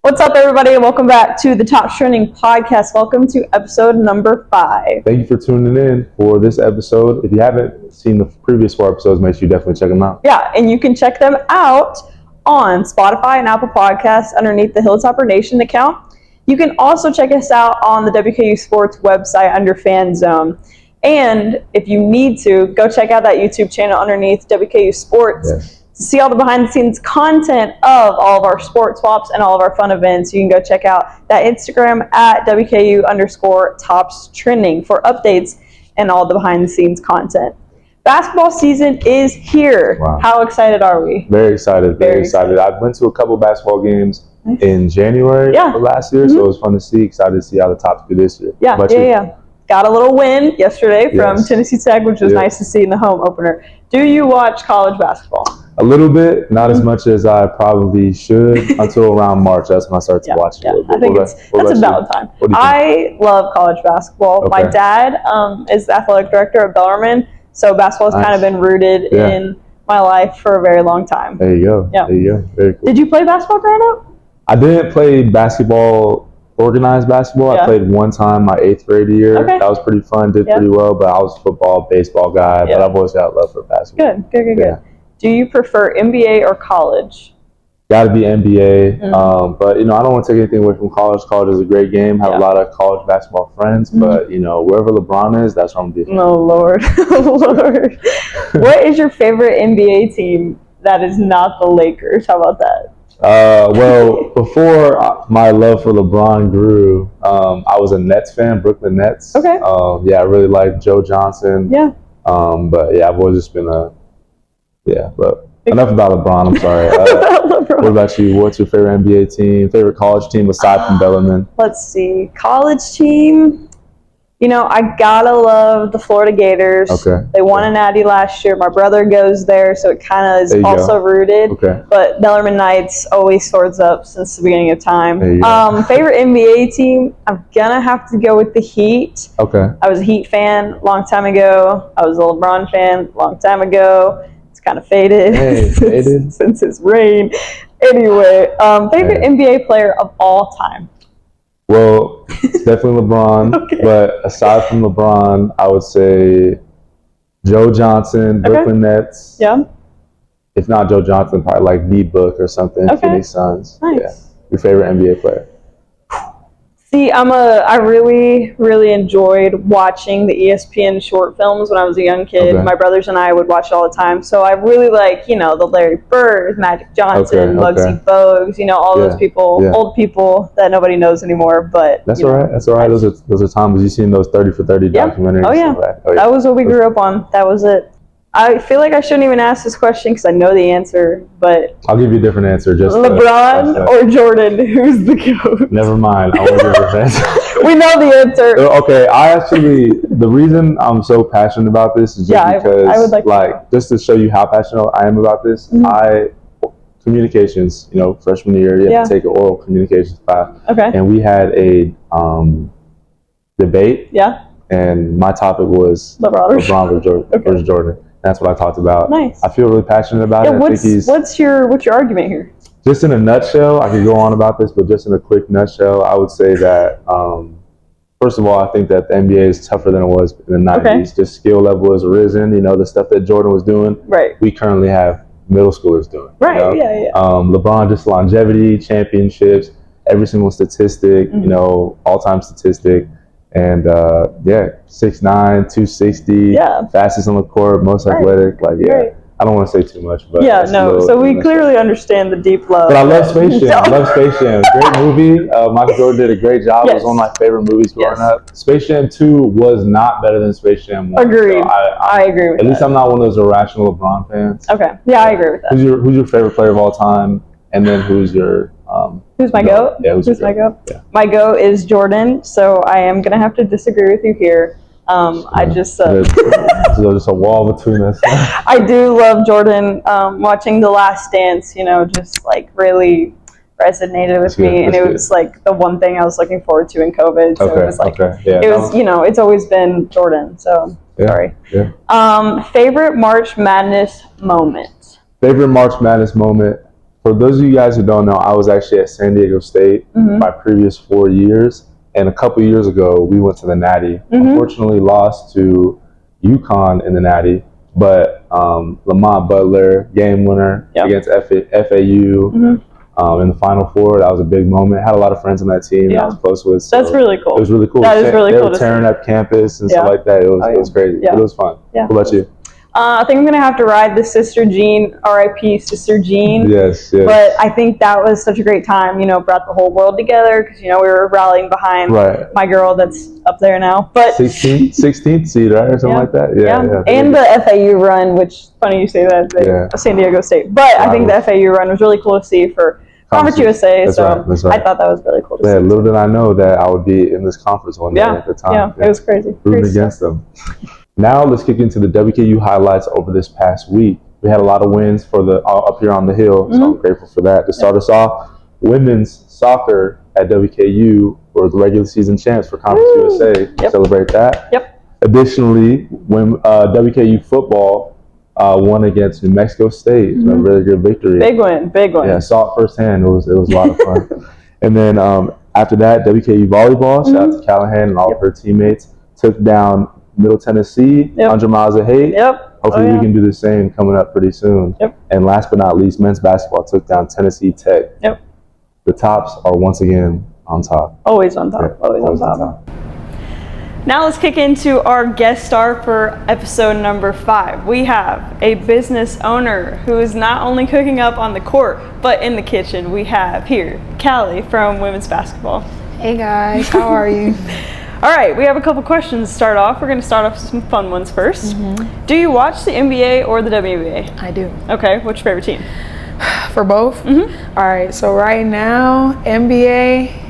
What's up, everybody, and welcome back to the Top Trending Podcast. Welcome to episode number 5. Thank you for tuning in for this episode. If you haven't seen the previous 4 episodes, make sure you definitely check them out. Yeah, and you can check them out on Spotify and Apple Podcasts underneath the Hilltopper Nation account. You can also check us out on the WKU Sports website under Fan Zone. And if you need to, go check out that YouTube channel underneath WKU Sports. Yes. To see all the behind-the-scenes content of all of our sports swaps and all of our fun events, you can go check out that Instagram at WKU_TopsTrending for updates and all the behind-the-scenes content. Basketball season is here. Wow. How excited are we? Very excited. Very excited. I went to a couple basketball games in January of last year, so it was fun to see. Excited to see how the Tops do this year. Yeah. Got a little win yesterday from Tennessee Tech, which was nice to see in the home opener. Do you watch college basketball? A little bit, not as much as I probably should until around March. That's when I start to watch it a little bit. I think that's a valid time. I love college basketball. My dad is the athletic director at Bellarmine, so basketball has kind of been rooted in my life for a very long time. There you go. Yeah. There you go. Very cool. Did you play basketball growing up? I didn't play basketball, organized basketball. I played one time my 8th grade year. That was pretty fun, did pretty well, but I was a football, baseball guy, but I've always got love for basketball. Good. Do you prefer NBA or college? Got to be NBA, but I don't want to take anything away from college. College is a great game. Have a lot of college basketball friends, but wherever LeBron is, that's where I'm going to be. Oh Lord, Lord! What is your favorite NBA team that is not the Lakers? How about that? Well, before my love for LeBron grew, I was a Nets fan, Brooklyn Nets. Okay. I really like Joe Johnson. Yeah. But I've always just been but enough about LeBron. I'm sorry. What about you? What's your favorite NBA team? Favorite college team aside from Bellarmine? Let's see. College team. I gotta love the Florida Gators. Okay. They won a Natty last year. My brother goes there, so it kind of is also rooted. Okay. But Bellarmine Knights always swords up since the beginning of time. Favorite NBA team, I'm gonna have to go with the Heat. Okay. I was a Heat fan a long time ago. I was a LeBron fan a long time ago. It's kind of faded, since his reign. Anyway, favorite NBA player of all time? Well, it's definitely LeBron, but aside from LeBron, I would say Joe Johnson, Brooklyn Nets. Yeah. If not Joe Johnson, probably like D-Book or something, Phoenix Suns. Nice. Yeah. Your favorite NBA player? See, I really, really enjoyed watching the ESPN short films when I was a young kid. My brothers and I would watch it all the time. So I really like, the Larry Bird, Magic Johnson, Muggsy Bogues, all those people, old people that nobody knows anymore. But That's all right. That's all right. Those are times you seen those 30 for 30 documentaries. Oh yeah. That was what we grew up on. That was it. I feel like I shouldn't even ask this question because I know the answer, but I'll give you a different answer. Just LeBron or Jordan, who's the GOAT? Never mind. I won't give a different answer. We know the answer. Okay, the reason I'm so passionate about this is just because, I would like just to show you how passionate I am about this, communications, freshman year, you have to take an oral communications class. Okay. And we had a debate. Yeah. And my topic was LeBron versus Jordan. That's what I talked about. Nice. I feel really passionate about it. What's your argument here? Just in a nutshell, I could go on about this, but just in a quick nutshell, I would say that, first of all, I think that the NBA is tougher than it was in the 90s. Okay. Just skill level has risen. The stuff that Jordan was doing, we currently have middle schoolers doing. Right, yeah. LeBron, just longevity, championships, every single statistic, all-time statistic. And 6'9", 260, fastest on the court, most athletic. I don't want to say too much, but so we clearly understand the deep love. But I love Space Jam. Great movie. Michael Jordan did a great job. It was one of my favorite movies growing up. Space Jam 2 was not better than Space Jam 1. Agreed. So I agree with that. At least I'm not one of those irrational LeBron fans. Okay. Yeah, I agree with that. Who's your favorite player of all time? And then who's your who's my GOAT? Yeah, who's my GOAT? Yeah. My GOAT is Jordan, so I am gonna have to disagree with you here. I just there's a wall between us. I do love Jordan. Watching The Last Dance, just like really resonated with me, and it was like the one thing I was looking forward to in COVID. So it was like it's always been Jordan. So sorry. Yeah. Favorite March Madness moment. Favorite March Madness moment. For those of you guys who don't know, I was actually at San Diego State my previous 4 years. And a couple years ago, we went to the Natty. Unfortunately, lost to UConn in the Natty. But Lamont Butler, game winner against FAU in the Final Four. That was a big moment. Had a lot of friends on that team that I was close with. So that's really cool. It was really cool. That is really cool. They were tearing up campus and stuff like that. It was crazy. But it was fun. What about you? I think I'm going to have to ride the Sister Jean, RIP Sister Jean. Yes. But I think that was such a great time, you know, brought the whole world together because, you know, we were rallying behind my girl that's up there now. But 16th seed, right? Or something like that? Yeah. And the FAU run, which, funny you say that, San Diego State. But I think the FAU run was really cool to see for Conference USA. That's right. I thought that was really cool to see. Little did I know that I would be in this conference one day at the time. Yeah, it was crazy. Rooting against them. Now let's kick into the WKU highlights over this past week. We had a lot of wins for the up here on the hill, so I'm grateful for that. To start us off, women's soccer at WKU were the regular season champs for Conference USA. Celebrate that. Additionally, when WKU football won against New Mexico State, a really good victory. Big win. Yeah, saw it firsthand. It was a lot of fun. And then after that, WKU volleyball, shout out to Callahan and all of her teammates, took down Middle Tennessee, 100 miles of hate. Hopefully we can do the same coming up pretty soon. And last but not least, men's basketball took down Tennessee Tech. The Tops are once again on top. Always on top. Always on top. Now let's kick into our guest star for episode number 5. We have a business owner who is not only cooking up on the court, but in the kitchen. We have here Callie from women's basketball. Hey guys, how are you? All right, we have a couple questions to start off. We're going to start off with some fun ones first. Do you watch the NBA or the WNBA? I do. Okay, what's your favorite team? For both? All right, so right now, NBA,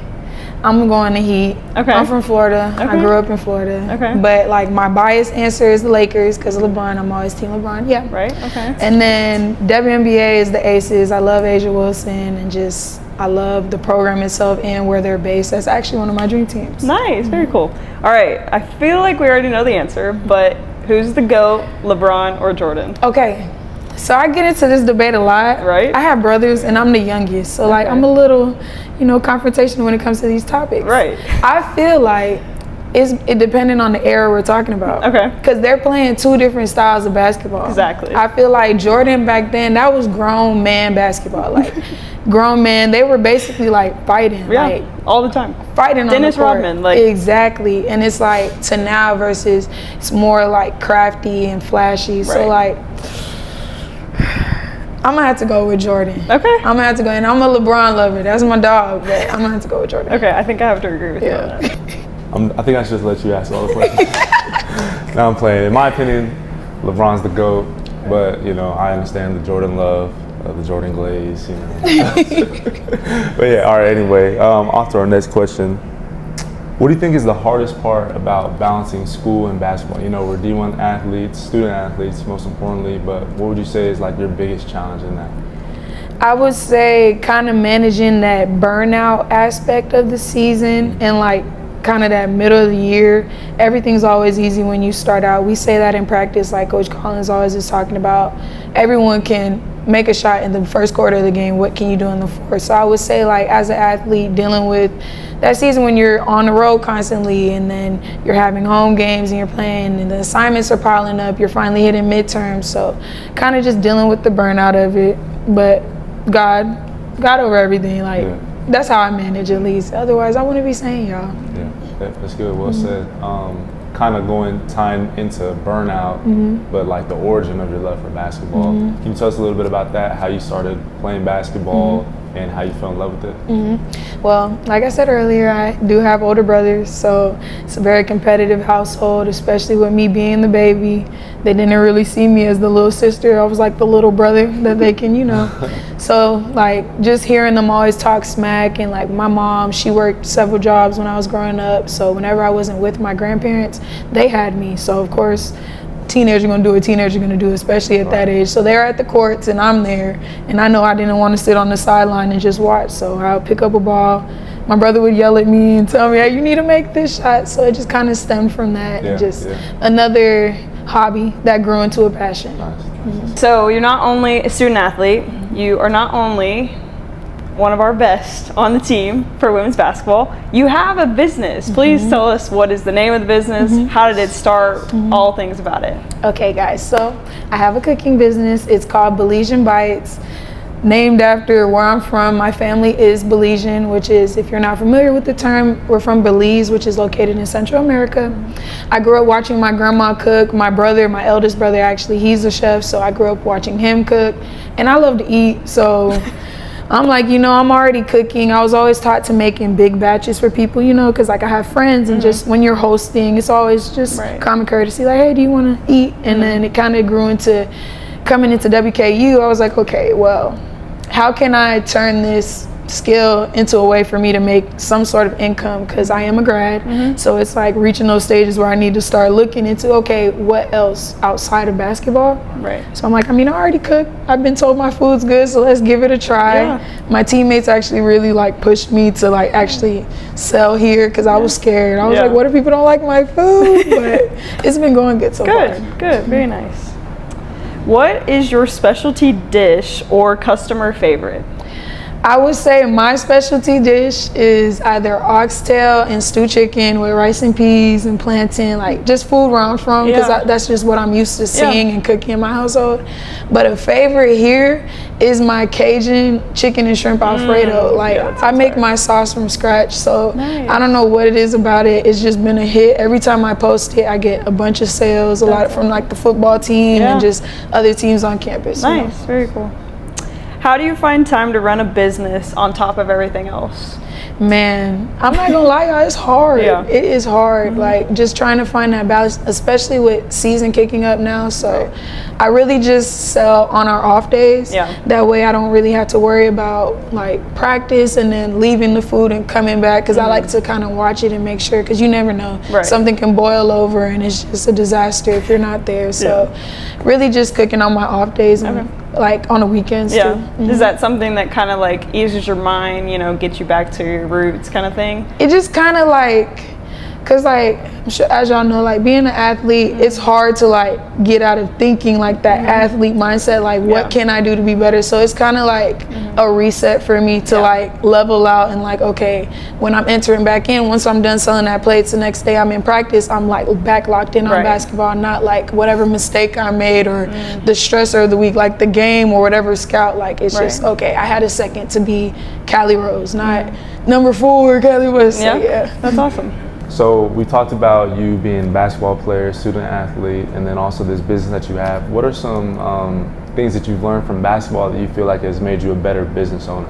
I'm going to Heat. I'm from Florida. I grew up in Florida. But like my biased answer is the Lakers because of LeBron. I'm always team LeBron. Yeah. Right, okay. And then WNBA is the Aces. I love Asia Wilson and just I love the program itself and where they're based. That's actually one of my dream teams. Nice, very cool. All right, I feel like we already know the answer, but who's the GOAT, LeBron or Jordan? Okay, so I get into this debate a lot. Right. I have brothers and I'm the youngest, so like I'm a little, you know, confrontational when it comes to these topics. Right. I feel like it depending on the era we're talking about. Okay. Because they're playing two different styles of basketball. Exactly. I feel like Jordan back then, that was grown man basketball. Like grown men, they were basically like fighting. Yeah, like all the time. Fighting Dennis on the court. Rodman. Like. Exactly. And it's like to now versus it's more like crafty and flashy. Right. So like I'm gonna have to go with Jordan. Okay. I'm gonna have to go, and I'm a LeBron lover. That's my dog, but I'm gonna have to go with Jordan. Okay, I think I have to agree with you on that. I think I should just let you ask all the questions. Now I'm playing. In my opinion, LeBron's the GOAT, but you know I understand the Jordan love, the Jordan glaze, you know. But yeah, all right. Anyway, on to our next question. What do you think is the hardest part about balancing school and basketball? You know, we're D1 athletes, student athletes, most importantly. But what would you say is like your biggest challenge in that? I would say kind of managing that burnout aspect of the season and like kind of that middle of the year. Everything's always easy when you start out. We say that in practice, like Coach Collins always is talking about. Everyone can make a shot in the first quarter of the game. What can you do in the fourth? So I would say like as an athlete dealing with that season when you're on the road constantly and then you're having home games and you're playing and the assignments are piling up, you're finally hitting midterms. So kind of just dealing with the burnout of it. But God over everything. Like that's how I manage at least. Otherwise I wouldn't be saying y'all. Yeah, that's good. Well said. Kind of tying into burnout, but like the origin of your love for basketball. Can you tell us a little bit about that? How you started playing basketball and how you fell in love with it? Well, like I said earlier, I do have older brothers, so it's a very competitive household, especially with me being the baby. They didn't really see me as the little sister. I was like the little brother that they can, you know. So like just hearing them always talk smack, and like my mom, she worked several jobs when I was growing up. So whenever I wasn't with my grandparents, they had me. So of course, teenager gonna do what teenager gonna do, especially at that age. So they're at the courts and I'm there, and I know I didn't want to sit on the sideline and just watch. So I'll pick up a ball. My brother would yell at me and tell me, hey, you need to make this shot. So it just kind of stemmed from that, and just another hobby that grew into a passion. Nice. So you're not only a student athlete, you are not only one of our best on the team for women's basketball. You have a business. Please tell us, what is the name of the business? How did it start? All things about it. Okay, guys, so I have a cooking business. It's called Belizean Bites, named after where I'm from. My family is Belizean, which is, if you're not familiar with the term, we're from Belize, which is located in Central America. I grew up watching my grandma cook. My brother, my eldest brother, actually, he's a chef, so I grew up watching him cook. And I love to eat, so I'm like, I'm already cooking. I was always taught to make in big batches for people, because like I have friends, and just when you're hosting, it's always just common courtesy, like, hey, do you want to eat? And then it kind of grew into coming into WKU. I was like, okay, well, how can I turn this skill into a way for me to make some sort of income? Because I am a grad, so it's like reaching those stages where I need to start looking into, okay, what else outside of basketball? Right. So I'm like, I already cook. I've been told my food's good, so let's give it a try. Yeah. My teammates actually really pushed me to actually sell here, because I was scared. I was like, what if people don't like my food? But it's been going good so far. Good, very nice. What is your specialty dish or customer favorite? I would say my specialty dish is either oxtail and stewed chicken with rice and peas and plantain, just food where I'm from, because that's just what I'm used to seeing and cooking in my household. But a favorite here is my Cajun chicken and shrimp Alfredo. I make my sauce from scratch, so I don't know what it is about it. It's just been a hit. Every time I post it, I get a bunch of sales, a lot from the football team and just other teams on campus. Nice, very cool. How do you find time to run a business on top of everything else? Man, I'm not gonna lie, y'all, it's hard. It is hard, just trying to find that balance, especially with season kicking up now. So I really just sell on our off days. That way I don't really have to worry about practice and then leaving the food and coming back, because I like to kind of watch it and make sure, because you never know. Something can boil over and it's just a disaster if you're not there. So really just cooking on my off days and on the weekends too. Is that something that kind of eases your mind, gets you back to your roots kind of thing? It just kind of because I'm sure, as y'all know, being an athlete, it's hard to get out of thinking that athlete mindset, what can I do to be better? So it's kind of a reset for me to level out and okay, when I'm entering back in, once I'm done selling that plates, the next day I'm in practice, I'm back locked in on basketball, not whatever mistake I made or the stressor of the week, the game or whatever scout, it's just, okay, I had a second to be Callie Rose, not number 4 Callie West. So, that's awesome. So we talked about you being a basketball player, student athlete, and then also this business that you have. What are some things that you've learned from basketball that you feel has made you a better business owner?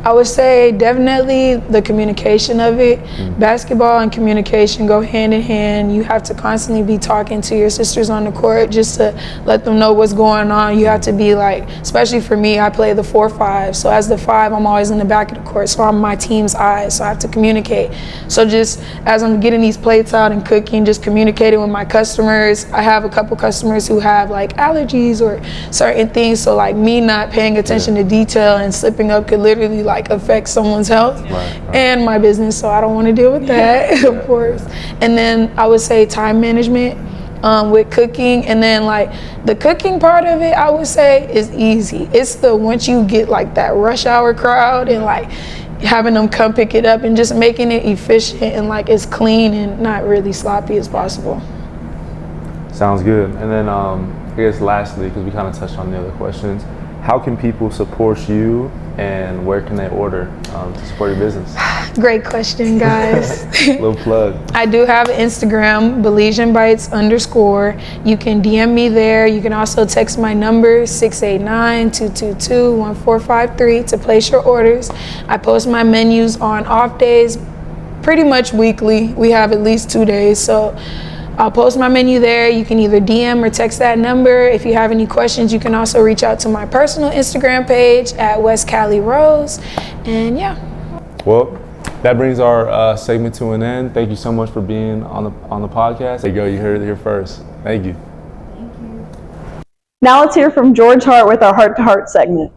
I would say definitely the communication of it. Basketball and communication go hand in hand. You have to constantly be talking to your sisters on the court just to let them know what's going on. You have to be especially for me, I play the 4-5. So as the 5, I'm always in the back of the court. So I'm my team's eyes. So I have to communicate. So just as I'm getting these plates out and cooking, just communicating with my customers. I have a couple customers who have allergies or certain things, so me not paying attention to detail and slipping up could literally affect someone's health and my business, so I don't want to deal with that. Of course. And then I would say time management with cooking, and then the cooking part of it, I would say, is easy. It's the once you get that rush hour crowd and having them come pick it up and just making it efficient and as clean and not really sloppy as possible. Sounds good. And then I guess lastly, because we kind of touched on the other questions, how can people support you and where can they order to support your business? Great question, guys. Little plug. I do have an Instagram, Belizean Bites _. You can DM me there. You can also text my number, 689-222-1453 to place your orders. I post my menus on off days pretty much weekly. We have at least 2 days, so I'll post my menu there. You can either DM or text that number. If you have any questions, you can also reach out to my personal Instagram page at West Callie Rose. And well, that brings our segment to an end. Thank you so much for being on the podcast. There you go. You heard it here first. Thank you. Now let's hear from George Hart with our Heart to Heart segment.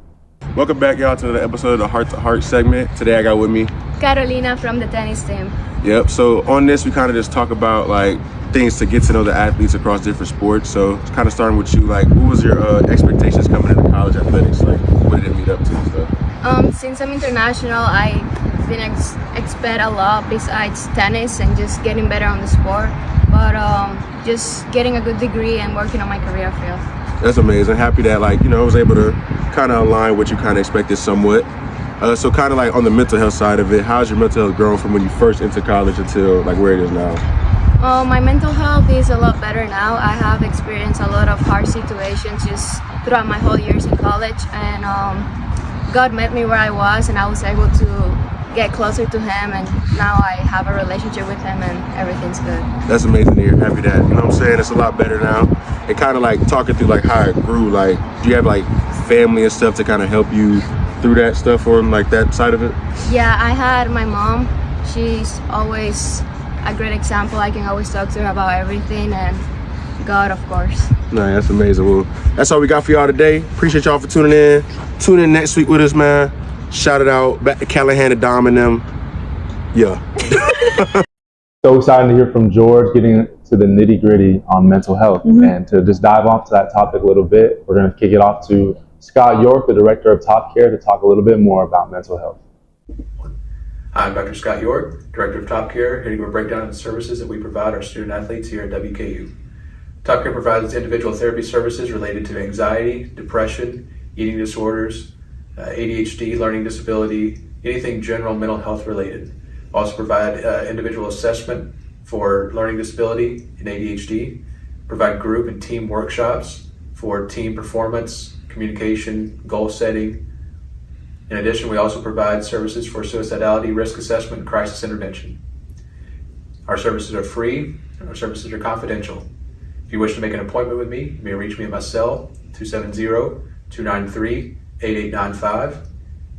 Welcome back, y'all, to the episode of the Heart to Heart segment. Today I got with me Carolina from the tennis team. Yep. So on this, we kind of just talk about like things to get to know the athletes across different sports. So it's kind of starting with you, like, what was your expectations coming into college athletics? Like, what did it meet up to and stuff? Since I'm international, I didn't expect a lot besides tennis and just getting better on the sport. But just getting a good degree and working on my career field. That's amazing. Happy that, like, you know, I was able to kind of align what you kind of expected somewhat. So kind of like on the mental health side of it, how's your mental health grown from when you first entered college until like where it is now? My mental health is a lot better now. I have experienced a lot of hard situations just throughout my whole years in college, and God met me where I was, and I was able to get closer to him, and now I have a relationship with him and everything's good. That's amazing to hear. Happy that, you know what I'm saying, it's a lot better now. And kind of like talking through like how it grew, like do you have like family and stuff to kind of help you through that stuff or like that side of it? Yeah, I had my mom. She's always a great example. I can always talk to her about everything, and God, of course. No, that's amazing. Well, that's all we got for y'all today. Appreciate y'all for tuning in. Tune in next week with us, man. Shout it out back to Callahan and Dom and them. Yeah. So excited to hear from George, getting to the nitty gritty on mental health. And to just dive off to that topic a little bit, we're going to kick it off to Scott York, the director of Top Care, to talk a little bit more about mental health. I'm Dr. Scott York, director of Top Care, here to give a breakdown of the services that we provide our student athletes here at WKU. Top Care provides individual therapy services related to anxiety, depression, eating disorders, ADHD, learning disability, anything general mental health related. Also provide individual assessment for learning disability and ADHD, provide group and team workshops for team performance, communication, goal setting. In addition, we also provide services for suicidality, risk assessment, and crisis intervention. Our services are free and our services are confidential. If you wish to make an appointment with me, you may reach me at my cell, 270-293-8895.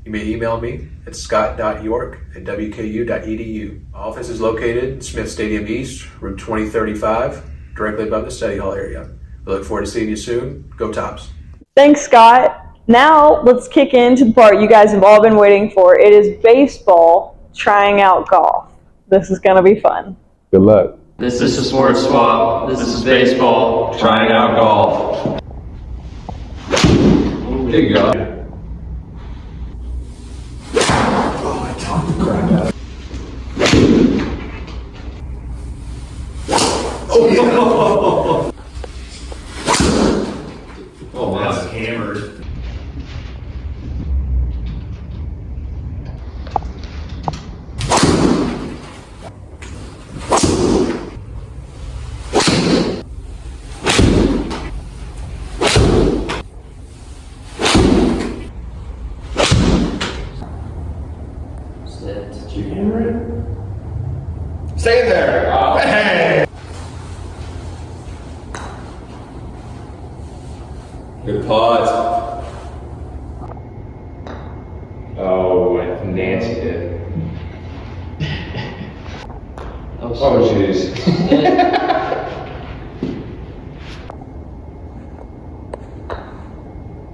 You may email me at scott.york@wku.edu. Our office is located in Smith Stadium East, room 2035, directly above the study hall area. We look forward to seeing you soon. Go Tops. Thanks, Scott. Now let's kick into the part you guys have all been waiting for. It is baseball trying out golf. This is going to be fun. Good luck. This is Sports Swap. This is baseball trying out golf. There you go. Oh, that's hammered. Did you hammer it? Stay there! Oh. Hey. Good pause. Oh, Nancy did. Oh, jeez.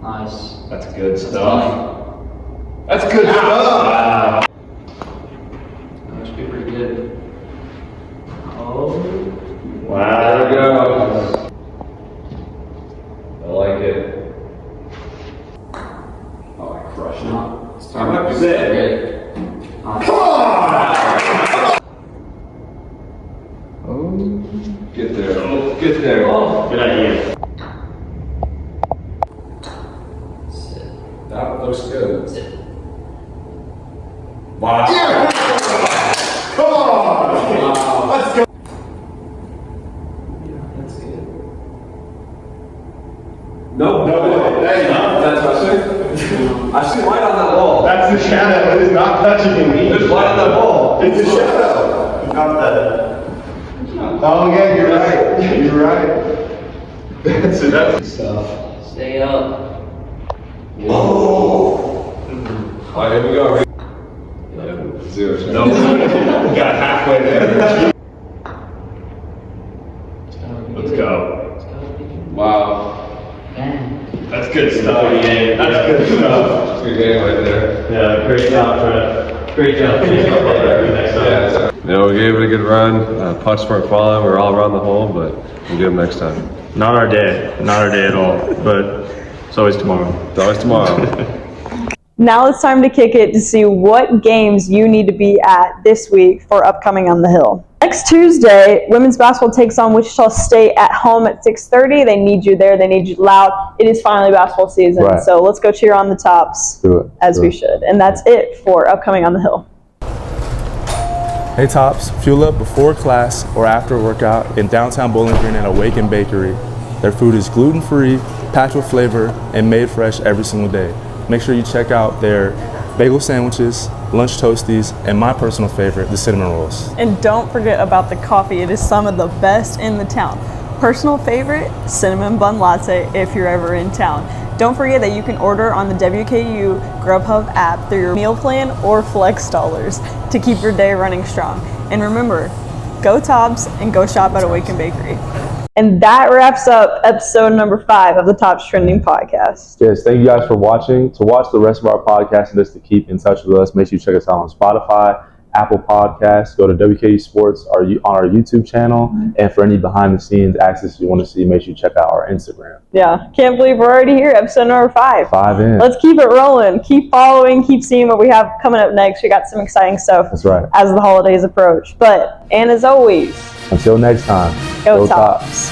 Nice. That's good stuff. That's good stuff. Wow. That should be pretty good. Oh. Wow. There we go. I like it. Oh, I crushed it. I'm not good. Come on! Oh. Get there. Oh, get there. Oh. Good idea. That looks good. Wow. Yeah. Come on! Wow. Let's go. Yeah, that's good. No way. That's touching. I see light on that ball. That's the shadow. It is not touching me. There's light on that ball. It's a shadow. Not that. Oh yeah, you're right. You're right. That's it. That's stuff. Stay up. Whoa. All right, here we go. Zero. No. We got halfway there. Let's go. Wow. That's good stuff. That's good stuff. That's a good game right there. Yeah, great job, Trev. Great job. Next time. Yeah, You know, we gave it a good run. Pucks weren't falling. We were all around the hole, but we'll get them next time. Not our day at all, but it's always tomorrow. It's always tomorrow. Now it's time to kick it to see what games you need to be at this week for upcoming on the Hill. Next Tuesday, women's basketball takes on Wichita State at home at 6:30. They need you there. They need you loud. It is finally basketball season, Right. so let's go cheer on the Tops as we should. And that's it for upcoming on the Hill. Hey Tops, fuel up before class or after a workout in downtown Bowling Green at Awaken Bakery. Their food is gluten-free, packed with flavor, and made fresh every single day. Make sure you check out their bagel sandwiches, lunch toasties, and my personal favorite, the cinnamon rolls. And don't forget about the coffee. It is some of the best in the town. Personal favorite, cinnamon bun latte if you're ever in town. Don't forget that you can order on the WKU Grubhub app through your meal plan or Flex Dollars to keep your day running strong. And remember, go Tops and go shop at Awaken Bakery. And that wraps up episode number 5 of the Tops Trending Podcast. Yes, thank you guys for watching. To watch the rest of our podcast and just to keep in touch with us, make sure you check us out on Spotify, Apple Podcasts, go to WKU Sports on our YouTube channel, and for any behind-the-scenes access you want to see, make sure you check out our Instagram. Yeah, can't believe we're already here, episode number 5. 5 in. Let's keep it rolling. Keep following, keep seeing what we have coming up next. We got some exciting stuff That's right. as the holidays approach. And as always, Until next time, go Tops.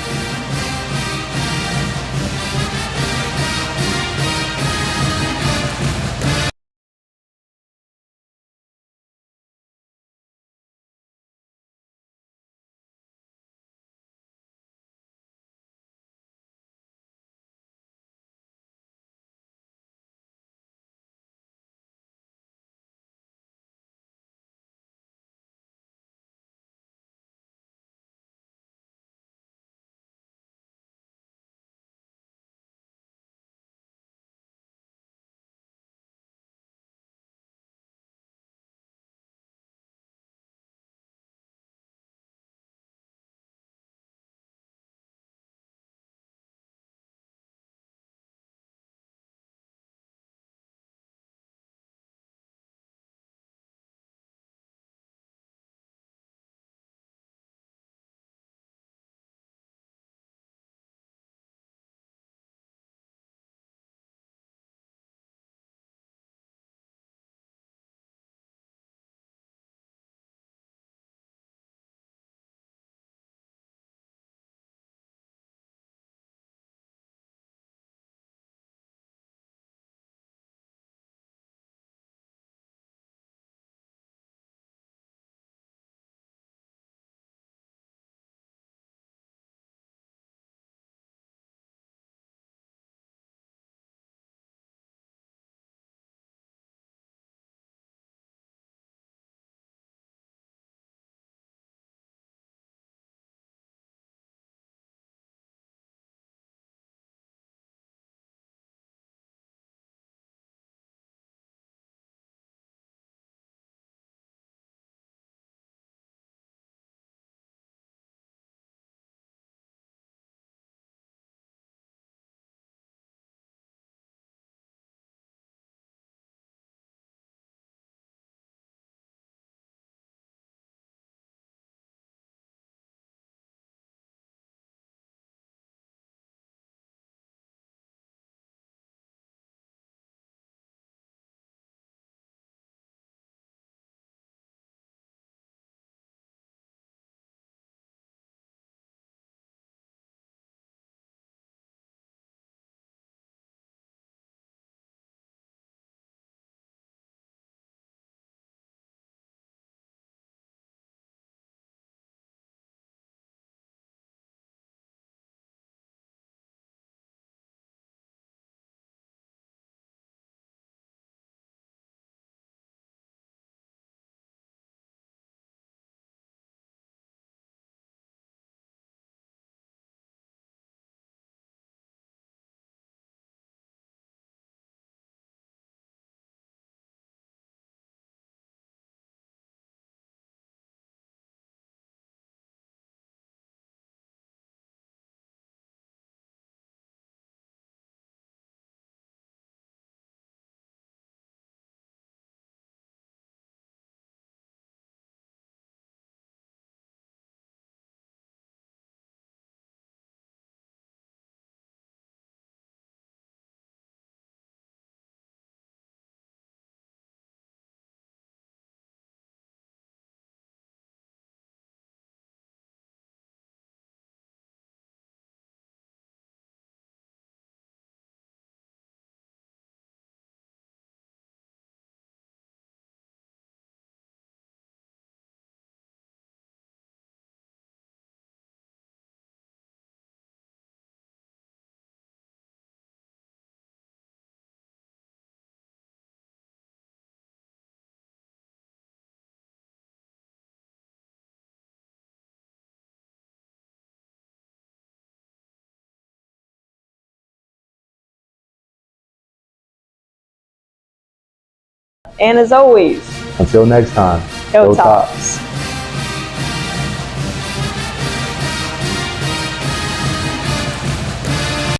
And as always, until next time, go Tops.